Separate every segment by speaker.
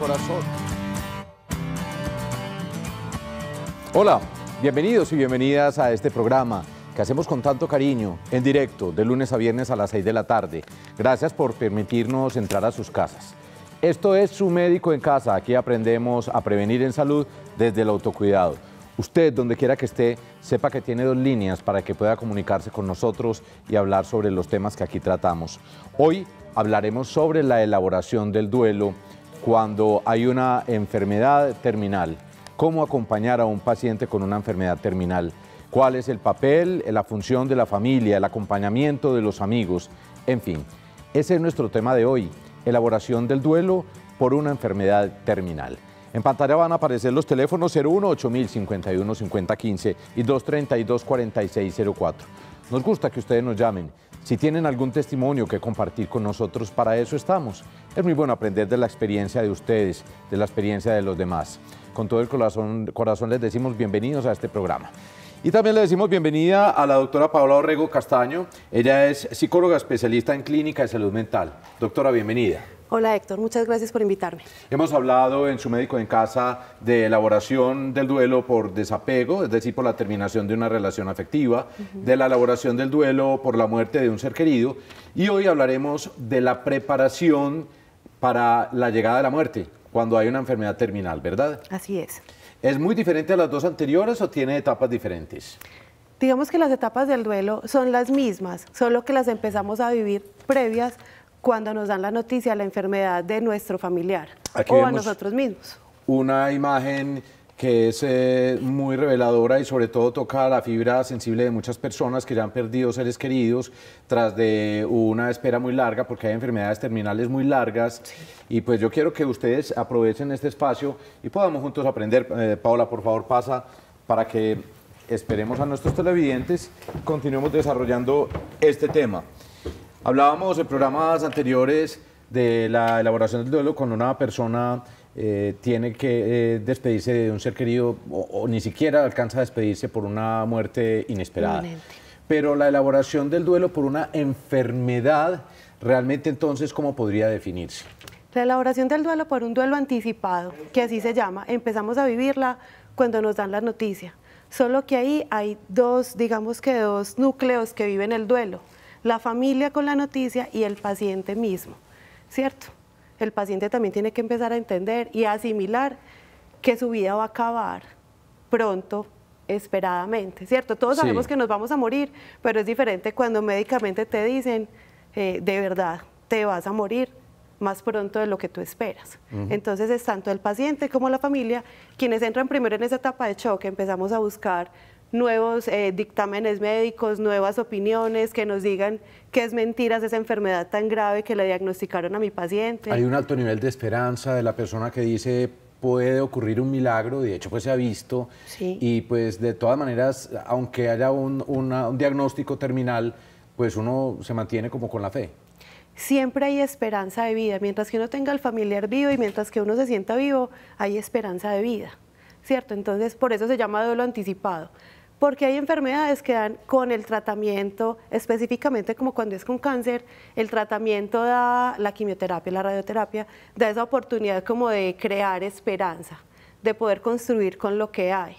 Speaker 1: corazón. Hola, bienvenidos y bienvenidas a este programa que hacemos con tanto cariño, en directo, de lunes a viernes a las 6 de la tarde. Gracias por permitirnos entrar a sus casas. Esto es Su Médico en Casa. Aquí aprendemos a prevenir en salud desde el autocuidado. Usted, donde quiera que esté, sepa que tiene 2 líneas para que pueda comunicarse con nosotros y hablar sobre los temas que aquí tratamos. Hoy hablaremos sobre la elaboración del duelo cuando hay una enfermedad terminal. Cómo acompañar a un paciente con una enfermedad terminal. Cuál es el papel, la función de la familia, el acompañamiento de los amigos. En fin, ese es nuestro tema de hoy. Elaboración del duelo por una enfermedad terminal. En pantalla van a aparecer los teléfonos 01-8000-51-5015 y 232-4604. Nos gusta que ustedes nos llamen. Si tienen algún testimonio que compartir con nosotros, para eso estamos. Es muy bueno aprender de la experiencia de ustedes, de la experiencia de los demás. Con todo el corazón les decimos bienvenidos a este programa. Y también le decimos bienvenida a la doctora Paola Orrego Castaño. Ella es psicóloga especialista en clínica de salud mental. Doctora, bienvenida.
Speaker 2: Hola Héctor, muchas gracias por invitarme.
Speaker 1: Hemos hablado en Su Médico en Casa de elaboración del duelo por desapego, es decir, por la terminación de una relación afectiva, de la elaboración del duelo por la muerte de un ser querido, y hoy hablaremos de la preparación para la llegada de la muerte, cuando hay una enfermedad terminal, ¿verdad?
Speaker 2: Así es.
Speaker 1: ¿Es muy diferente a las 2 anteriores o tiene etapas diferentes?
Speaker 2: Digamos que las etapas del duelo son las mismas, solo que las empezamos a vivir previas cuando nos dan la noticia de la enfermedad de nuestro familiar o a nosotros mismos.
Speaker 1: Una imagen que es muy reveladora y sobre todo toca la fibra sensible de muchas personas que ya han perdido seres queridos tras de una espera muy larga, porque hay enfermedades terminales muy largas. Sí. Y pues yo quiero que ustedes aprovechen este espacio y podamos juntos aprender. Paola, por favor, pasa para que esperemos a nuestros televidentes y continuemos desarrollando este tema. Hablábamos en programas anteriores de la elaboración del duelo cuando una persona tiene que despedirse de un ser querido o ni siquiera alcanza a despedirse por una muerte inesperada. Pero la elaboración del duelo por una enfermedad, realmente entonces, ¿cómo podría definirse?
Speaker 2: La elaboración del duelo por un duelo anticipado, que así se llama, empezamos a vivirla cuando nos dan la noticia. Solo que ahí hay digamos que dos núcleos que viven el duelo. La familia con la noticia y el paciente mismo, ¿cierto? El paciente también tiene que empezar a entender y a asimilar que su vida va a acabar pronto, esperadamente, ¿cierto? Todos sabemos que nos vamos a morir, pero es diferente cuando médicamente te dicen, de verdad, te vas a morir más pronto de lo que tú esperas. Entonces es tanto el paciente como la familia quienes entran primero en esa etapa de choque. Empezamos a buscar nuevos dictámenes médicos, nuevas opiniones que nos digan que es mentira esa enfermedad tan grave que le diagnosticaron a mi paciente.
Speaker 1: Hay un alto nivel de esperanza de la persona que dice puede ocurrir un milagro, de hecho pues se ha visto, y pues de todas maneras, aunque haya un diagnóstico terminal, pues uno se mantiene como con la fe.
Speaker 2: Siempre hay esperanza de vida, mientras que uno tenga al familiar vivo y mientras que uno se sienta vivo, hay esperanza de vida, ¿cierto? Entonces por eso se llama duelo anticipado. Porque hay enfermedades que dan con el tratamiento, específicamente como cuando es con cáncer, el tratamiento da la quimioterapia, la radioterapia, da esa oportunidad como de crear esperanza, de poder construir con lo que hay.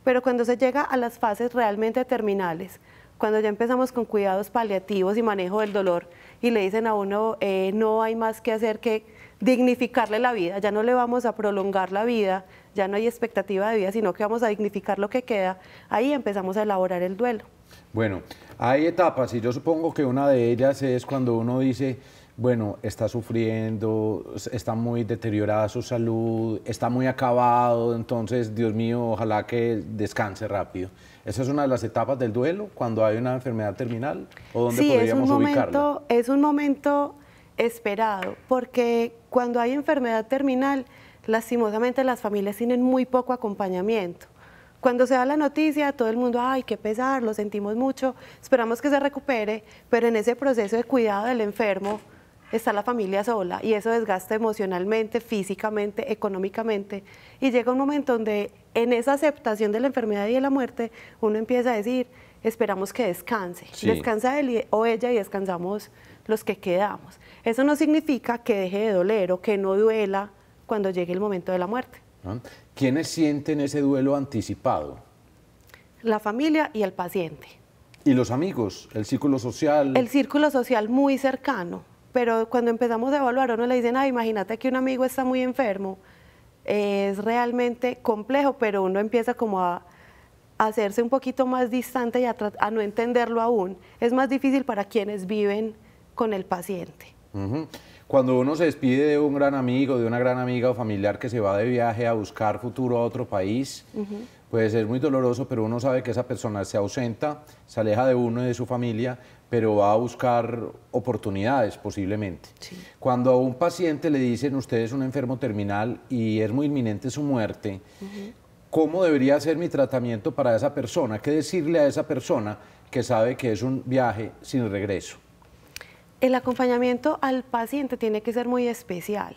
Speaker 2: Pero cuando se llega a las fases realmente terminales, cuando ya empezamos con cuidados paliativos y manejo del dolor y le dicen a uno no hay más que hacer que dignificarle la vida, ya no le vamos a prolongar la vida, ya no hay expectativa de vida, sino que vamos a dignificar lo que queda, ahí empezamos a elaborar el duelo.
Speaker 1: Bueno, hay etapas y yo supongo que una de ellas es cuando uno dice, bueno, está sufriendo, está muy deteriorada su salud, está muy acabado, entonces, Dios mío, ojalá que descanse rápido. ¿Esa es una de las etapas del duelo, cuando hay una enfermedad terminal? ¿O dónde podríamos ubicarla?
Speaker 2: Es un momento esperado, porque cuando hay enfermedad terminal, lastimosamente las familias tienen muy poco acompañamiento. Cuando se da la noticia, todo el mundo, ay, qué pesar, lo sentimos mucho, esperamos que se recupere, pero en ese proceso de cuidado del enfermo está la familia sola y eso desgasta emocionalmente, físicamente, económicamente, y llega un momento donde en esa aceptación de la enfermedad y de la muerte, uno empieza a decir, esperamos que descanse, descansa él o ella y descansamos los que quedamos. Eso no significa que deje de doler o que no duela cuando llegue el momento de la muerte.
Speaker 1: ¿Quiénes sienten ese duelo anticipado?
Speaker 2: La familia y el paciente.
Speaker 1: ¿Y los amigos? ¿El círculo social?
Speaker 2: El círculo social muy cercano, pero cuando empezamos a evaluar, a uno le dicen, imagínate que un amigo está muy enfermo, es realmente complejo, pero uno empieza como a hacerse un poquito más distante y a no entenderlo aún. Es más difícil para quienes viven con el paciente.
Speaker 1: Cuando uno se despide de un gran amigo, de una gran amiga o familiar que se va de viaje a buscar futuro a otro país, pues es muy doloroso, pero uno sabe que esa persona se ausenta, se aleja de uno y de su familia, pero va a buscar oportunidades posiblemente.
Speaker 2: Sí.
Speaker 1: Cuando a un paciente le dicen usted es un enfermo terminal y es muy inminente su muerte, ¿cómo debería ser mi tratamiento para esa persona? ¿Qué decirle a esa persona que sabe que es un viaje sin regreso?
Speaker 2: El acompañamiento al paciente tiene que ser muy especial,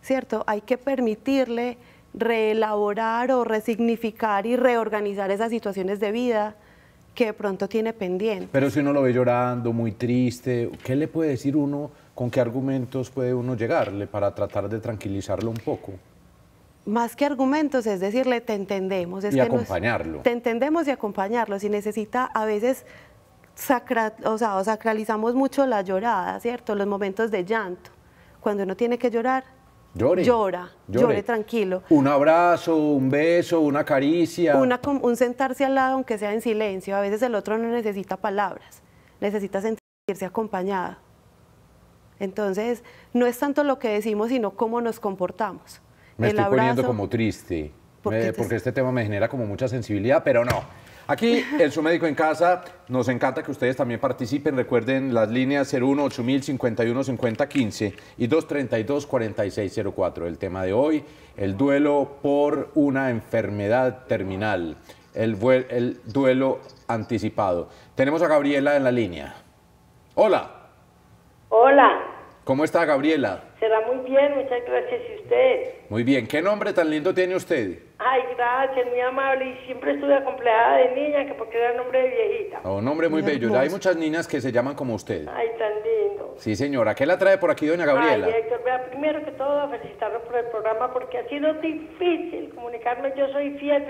Speaker 2: ¿cierto? Hay que permitirle reelaborar o resignificar y reorganizar esas situaciones de vida que de pronto tiene pendiente.
Speaker 1: Pero si uno lo ve llorando, muy triste, ¿qué le puede decir uno, con qué argumentos puede uno llegarle para tratar de tranquilizarlo un poco?
Speaker 2: Más que argumentos, es decirle, te entendemos.
Speaker 1: Y acompañarlo.
Speaker 2: Te entendemos y acompañarlo. Si necesita, a veces sacralizamos mucho la llorada, ¿cierto? Los momentos de llanto. Cuando uno tiene que llorar, llore tranquilo.
Speaker 1: Un abrazo, un beso, una caricia.
Speaker 2: Un sentarse al lado, aunque sea en silencio. A veces el otro no necesita palabras, necesita sentirse acompañado. Entonces, no es tanto lo que decimos, sino cómo nos comportamos.
Speaker 1: Me estoy poniendo como triste, porque este tema me genera como mucha sensibilidad, pero no. Aquí, en Su Médico en Casa, nos encanta que ustedes también participen. Recuerden las líneas 01-8000-51-50-15 y 232-4604. El tema de hoy, el duelo por una enfermedad terminal, el duelo anticipado. Tenemos a Gabriela en la línea. Hola.
Speaker 3: Hola.
Speaker 1: ¿Cómo está, Gabriela?
Speaker 3: Será muy bien, muchas gracias. ¿Y usted?
Speaker 1: Muy bien. ¿Qué nombre tan lindo tiene usted?
Speaker 3: Ay, gracias, muy amable. Y siempre estuve acomplejada de niña, que porque era nombre de viejita.
Speaker 1: Un nombre muy bello. Hay muchas niñas que se llaman como usted.
Speaker 3: Ay, tan lindo.
Speaker 1: Sí, señora. ¿Qué la trae por aquí, doña Gabriela?
Speaker 3: Ay, Héctor, vea, primero que todo, felicitarlo por el programa, porque ha sido difícil comunicarme. Yo soy fiel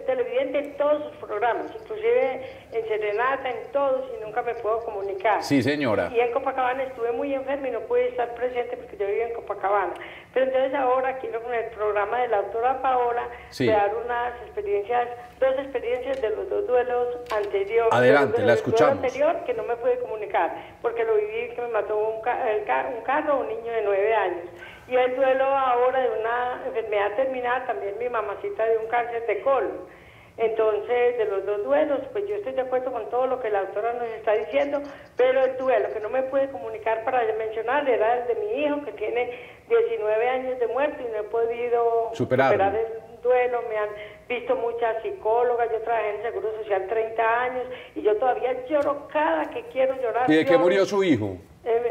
Speaker 3: televidente en todos sus programas, inclusive en Serenata, en todos, y nunca me puedo comunicar.
Speaker 1: Sí, señora.
Speaker 3: Y en Copacabana estuve muy enferma y no pude estar presente porque yo vivo en Copacabana. Pero entonces ahora quiero con el programa de la doctora Paola dar unas experiencias, dos experiencias de los dos duelos anteriores.
Speaker 1: Adelante, la escuchamos.
Speaker 3: El duelo anterior que no me pude comunicar porque lo viví que me mató un carro, un niño de 9 años. Y el duelo ahora de una enfermedad terminal, también mi mamacita de un cáncer de colon. Entonces, de los dos duelos, pues yo estoy de acuerdo con todo lo que la doctora nos está diciendo, pero el duelo que no me pude comunicar para mencionar era el de mi hijo, que tiene 19 años de muerte y no he podido superar el duelo. Me han visto muchas psicólogas, yo trabajé en el Seguro Social 30 años y yo todavía lloro cada que quiero llorar.
Speaker 1: ¿Y de qué murió su hijo?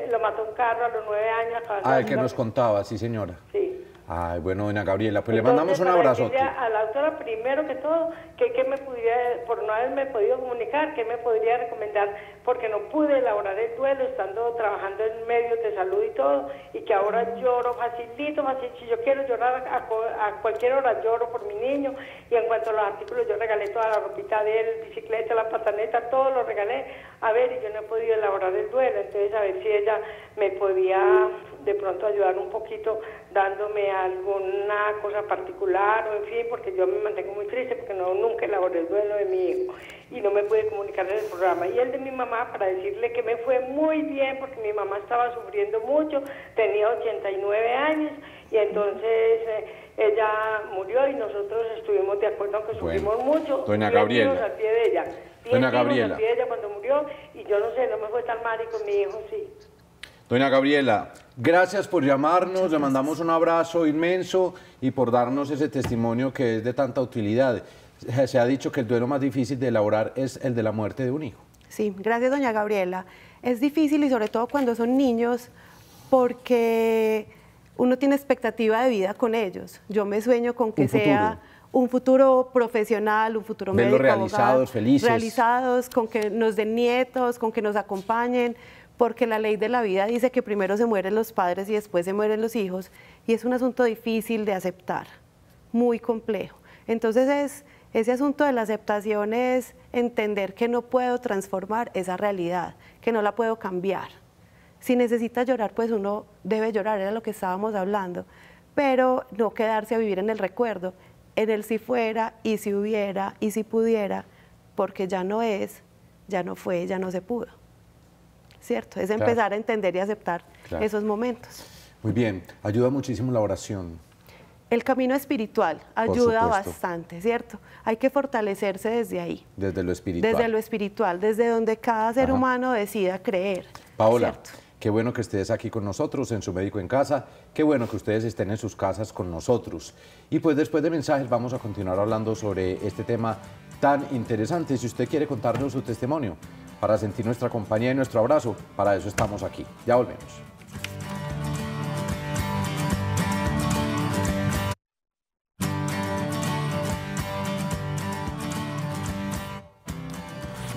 Speaker 3: Lo mató un carro a los 9 años.
Speaker 1: El que nos contaba, sí, señora.
Speaker 3: Sí.
Speaker 1: Ay, bueno, doña Gabriela, pues entonces, le mandamos un abrazote.
Speaker 3: A la doctora, primero que todo, que me pudiera, por no haberme podido comunicar, que me podría recomendar, porque no pude elaborar el duelo, estando trabajando en medios de salud y todo, y que ahora lloro facilito, si yo quiero llorar a cualquier hora, lloro por mi niño, y en cuanto a los artículos, yo regalé toda la ropita de él, bicicleta, la pataneta, todo lo regalé, y yo no he podido elaborar el duelo, entonces a ver si ella me podía de pronto ayudar un poquito dándome alguna cosa particular o en fin, porque yo me mantengo muy triste porque nunca elaboré el duelo de mi hijo y no me pude comunicar en el programa. Y el de mi mamá, para decirle que me fue muy bien porque mi mamá estaba sufriendo mucho, tenía 89 años y entonces ella murió y nosotros estuvimos de acuerdo aunque sufrimos mucho.
Speaker 1: Doña Gabriela.
Speaker 3: Al pie de ella.
Speaker 1: Doña Gabriela.
Speaker 3: Al pie de ella cuando murió y yo no sé, no me fue tan mal y con mi hijo sí.
Speaker 1: Doña Gabriela, gracias por llamarnos, le mandamos un abrazo inmenso y por darnos ese testimonio que es de tanta utilidad. Se ha dicho que el duelo más difícil de elaborar es el de la muerte de un hijo.
Speaker 2: Sí, gracias doña Gabriela. Es difícil y sobre todo cuando son niños porque uno tiene expectativa de vida con ellos. Yo me sueño con que sea un futuro profesional, un futuro médico,
Speaker 1: realizados, abogado, felices.
Speaker 2: Realizados, con que nos den nietos, con que nos acompañen, porque la ley de la vida dice que primero se mueren los padres y después se mueren los hijos, y es un asunto difícil de aceptar, muy complejo. Entonces ese asunto de la aceptación es entender que no puedo transformar esa realidad, que no la puedo cambiar. Si necesita llorar, pues uno debe llorar, era lo que estábamos hablando, pero no quedarse a vivir en el recuerdo, en el si fuera, y si hubiera, y si pudiera, porque ya no es, ya no fue, ya no se pudo. ¿Cierto? Es empezar a entender y aceptar esos momentos.
Speaker 1: Muy bien, ayuda muchísimo la oración.
Speaker 2: El camino espiritual ayuda bastante, ¿cierto? Hay que fortalecerse desde ahí.
Speaker 1: Desde lo espiritual.
Speaker 2: Desde lo espiritual, desde donde cada ser humano decida creer.
Speaker 1: Paola,
Speaker 2: ¿cierto?
Speaker 1: Qué bueno que estés aquí con nosotros en Su Médico en Casa, qué bueno que ustedes estén en sus casas con nosotros. Y pues después de mensajes vamos a continuar hablando sobre este tema tan interesante. Si usted quiere contarnos su testimonio, para sentir nuestra compañía y nuestro abrazo, para eso estamos aquí. Ya volvemos.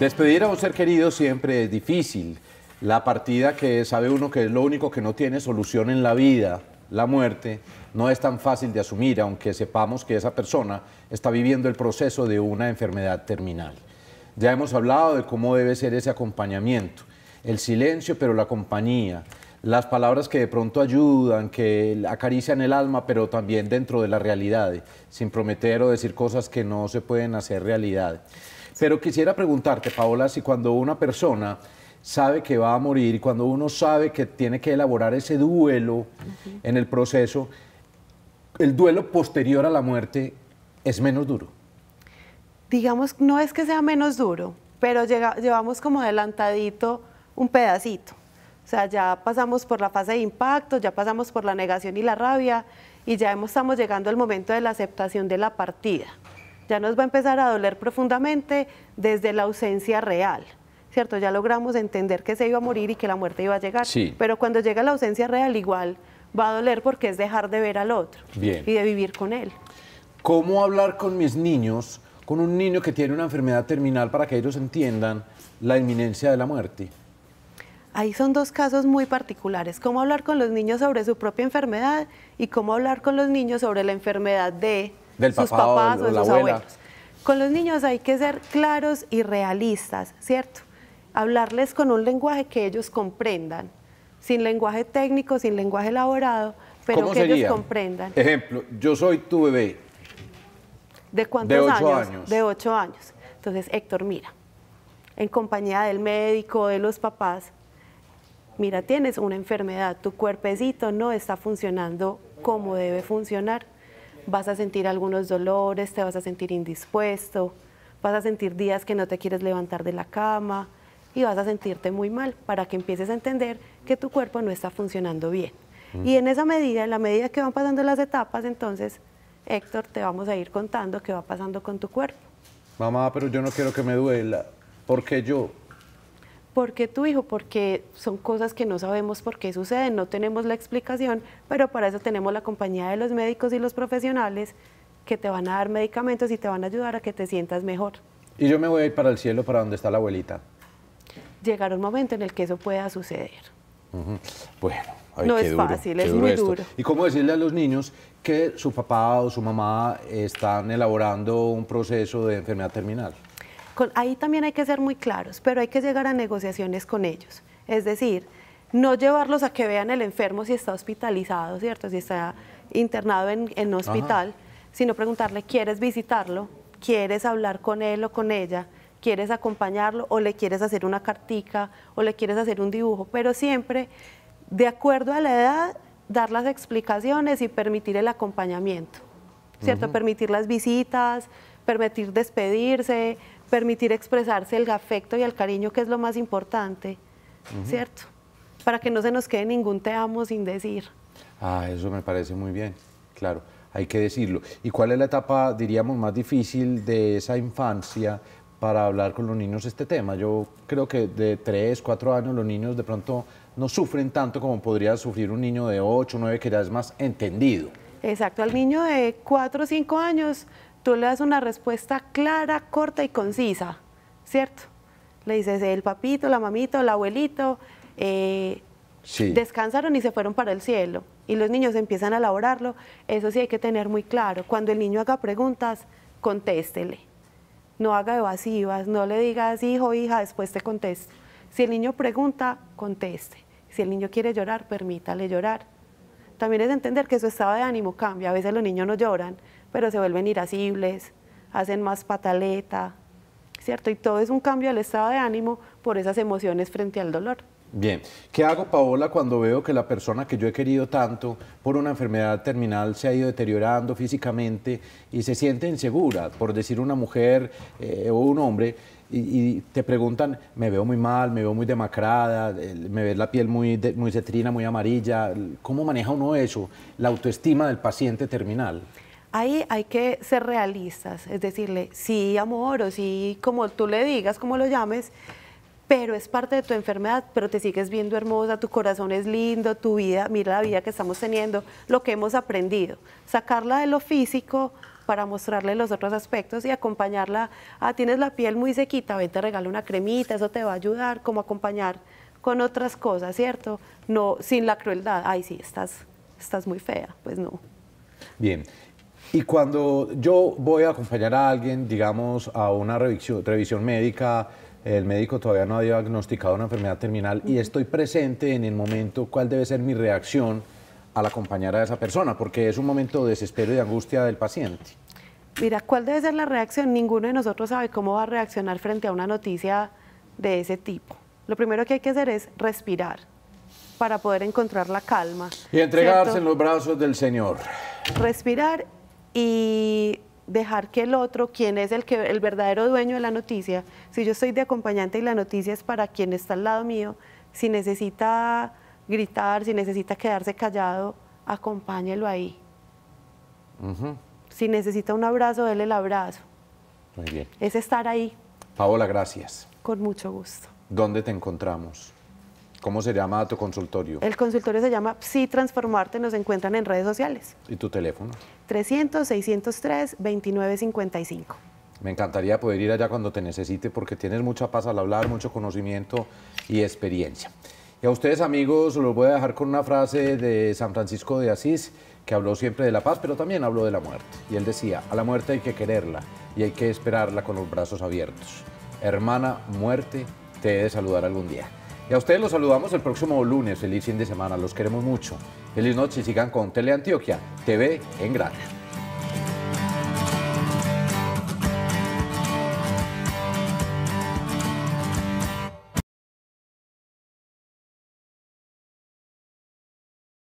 Speaker 1: Despedir a un ser querido siempre es difícil. La partida que sabe uno que es lo único que no tiene solución en la vida, la muerte, no es tan fácil de asumir, aunque sepamos que esa persona está viviendo el proceso de una enfermedad terminal. Ya hemos hablado de cómo debe ser ese acompañamiento, el silencio pero la compañía, las palabras que de pronto ayudan, que acarician el alma, pero también dentro de la realidad, sin prometer o decir cosas que no se pueden hacer realidad. Pero quisiera preguntarte, Paola, si cuando una persona sabe que va a morir y cuando uno sabe que tiene que elaborar ese duelo en el proceso, el duelo posterior a la muerte es menos duro.
Speaker 2: Digamos, no es que sea menos duro, pero llevamos como adelantadito un pedacito. O sea, ya pasamos por la fase de impacto, ya pasamos por la negación y la rabia y ya estamos llegando al momento de la aceptación de la partida. Ya nos va a empezar a doler profundamente desde la ausencia real, ¿cierto? Ya logramos entender que se iba a morir y que la muerte iba a llegar, pero cuando llega la ausencia real igual va a doler porque es dejar de ver al otro y de vivir con él.
Speaker 1: ¿Cómo hablar con mis niños, con un niño que tiene una enfermedad terminal para que ellos entiendan la inminencia de la muerte?
Speaker 2: Ahí son dos casos muy particulares, cómo hablar con los niños sobre su propia enfermedad y cómo hablar con los niños sobre la enfermedad de sus papás o de sus abuelos. Con los niños hay que ser claros y realistas, ¿cierto? Hablarles con un lenguaje que ellos comprendan, sin lenguaje técnico, sin lenguaje elaborado, pero que ellos comprendan.
Speaker 1: Ejemplo, yo soy tu bebé.
Speaker 2: ¿De cuántos años? De 8 años. Entonces, Héctor, mira, en compañía del médico, de los papás, mira, tienes una enfermedad, tu cuerpecito no está funcionando como debe funcionar. Vas a sentir algunos dolores, te vas a sentir indispuesto, vas a sentir días que no te quieres levantar de la cama y vas a sentirte muy mal para que empieces a entender que tu cuerpo no está funcionando bien. Y en esa medida, en la medida que van pasando las etapas, entonces, Héctor, te vamos a ir contando qué va pasando con tu cuerpo.
Speaker 1: Mamá, pero yo no quiero que me duela. ¿Por qué yo?
Speaker 2: ¿Por qué tu hijo? Porque son cosas que no sabemos por qué suceden, no tenemos la explicación, pero para eso tenemos la compañía de los médicos y los profesionales que te van a dar medicamentos y te van a ayudar a que te sientas mejor.
Speaker 1: Y yo me voy a ir para el cielo, para donde está la abuelita.
Speaker 2: Llegará un momento en el que eso pueda suceder.
Speaker 1: Bueno, ay,
Speaker 2: no
Speaker 1: qué
Speaker 2: es
Speaker 1: duro,
Speaker 2: fácil,
Speaker 1: qué
Speaker 2: es
Speaker 1: duro
Speaker 2: muy
Speaker 1: esto.
Speaker 2: duro.
Speaker 1: ¿Y cómo decirle a los niños que su papá o su mamá están elaborando un proceso de enfermedad terminal?
Speaker 2: Ahí también hay que ser muy claros, pero hay que llegar a negociaciones con ellos. Es decir, no llevarlos a que vean el enfermo si está hospitalizado, ¿cierto? Si está internado en hospital, sino preguntarle, ¿quieres visitarlo? ¿Quieres hablar con él o con ella? ¿Quieres acompañarlo? ¿O le quieres hacer una cartica? ¿O le quieres hacer un dibujo? Pero siempre, de acuerdo a la edad, dar las explicaciones y permitir el acompañamiento, ¿cierto? Permitir las visitas, permitir despedirse, permitir expresarse el afecto y el cariño, que es lo más importante, ¿cierto? Para que no se nos quede ningún te amo sin decir.
Speaker 1: Ah, eso me parece muy bien, claro, hay que decirlo. ¿Y cuál es la etapa, diríamos, más difícil de esa infancia para hablar con los niños este tema? Yo creo que de 3, 4 años los niños de pronto no sufren tanto como podría sufrir un niño de 8, 9, que ya es más entendido.
Speaker 2: Exacto, al niño de 4 o 5 años tú le das una respuesta clara, corta y concisa, ¿cierto? Le dices, el papito, la mamita, el abuelito, descansaron y se fueron para el cielo. y los niños empiezan a elaborarlo, eso sí hay que tener muy claro. Cuando el niño haga preguntas, contéstele. No haga evasivas, no le digas hijo, hija, después te contesto. Si el niño pregunta, conteste. Si el niño quiere llorar, permítale llorar. También es entender que su estado de ánimo cambia. A veces los niños no lloran, pero se vuelven irascibles, hacen más pataleta, ¿cierto? Y todo es un cambio del estado de ánimo por esas emociones frente al dolor.
Speaker 1: Bien, ¿qué hago, Paola, cuando veo que la persona que yo he querido tanto por una enfermedad terminal se ha ido deteriorando físicamente y se siente insegura, por decir una mujer o un hombre, y te preguntan, me veo muy mal, me veo muy demacrada, me ves la piel muy cetrina, muy amarilla? ¿Cómo maneja uno eso, la autoestima del paciente terminal?
Speaker 2: Ahí hay que ser realistas, es decirle, sí, amor, o sí, como tú le digas, como lo llames, pero es parte de tu enfermedad, pero te sigues viendo hermosa, tu corazón es lindo, tu vida, mira la vida que estamos teniendo, lo que hemos aprendido. Sacarla de lo físico para mostrarle los otros aspectos y acompañarla. Tienes la piel muy sequita, ven, te regalo una cremita, eso te va a ayudar, como acompañar con otras cosas, ¿cierto? No, sin la crueldad, ay sí, estás muy fea, pues no.
Speaker 1: Bien. Y cuando yo voy a acompañar a alguien, digamos, a una revisión médica, el médico todavía no ha diagnosticado una enfermedad terminal y estoy presente en el momento, ¿cuál debe ser mi reacción al acompañar a esa persona? Porque es un momento de desespero y de angustia del paciente.
Speaker 2: Mira, ¿cuál debe ser la reacción? Ninguno de nosotros sabe cómo va a reaccionar frente a una noticia de ese tipo. Lo primero que hay que hacer es respirar para poder encontrar la calma.
Speaker 1: Y entregarse,
Speaker 2: ¿cierto?,
Speaker 1: en los brazos del Señor.
Speaker 2: Respirar y dejar que el otro, quien es el verdadero dueño de la noticia, si yo estoy de acompañante y la noticia es para quien está al lado mío, si necesita gritar, si necesita quedarse callado, acompáñelo ahí. Si necesita un abrazo, déle el abrazo.
Speaker 1: Muy bien.
Speaker 2: Es estar ahí.
Speaker 1: Paola, gracias.
Speaker 2: Con mucho gusto.
Speaker 1: ¿Dónde te encontramos? ¿Cómo se llama tu consultorio?
Speaker 2: El consultorio se llama Psi Transformarte, nos encuentran en redes sociales.
Speaker 1: ¿Y tu teléfono?
Speaker 2: 300-603-2955.
Speaker 1: Me encantaría poder ir allá cuando te necesite porque tienes mucha paz al hablar, mucho conocimiento y experiencia. Y a ustedes, amigos, los voy a dejar con una frase de San Francisco de Asís, que habló siempre de la paz, pero también habló de la muerte. Y él decía, a la muerte hay que quererla y hay que esperarla con los brazos abiertos. Hermana muerte, te he de saludar algún día. Y a ustedes los saludamos el próximo lunes. Feliz fin de semana, los queremos mucho. Feliz noche y sigan con Teleantioquia, TV en grande.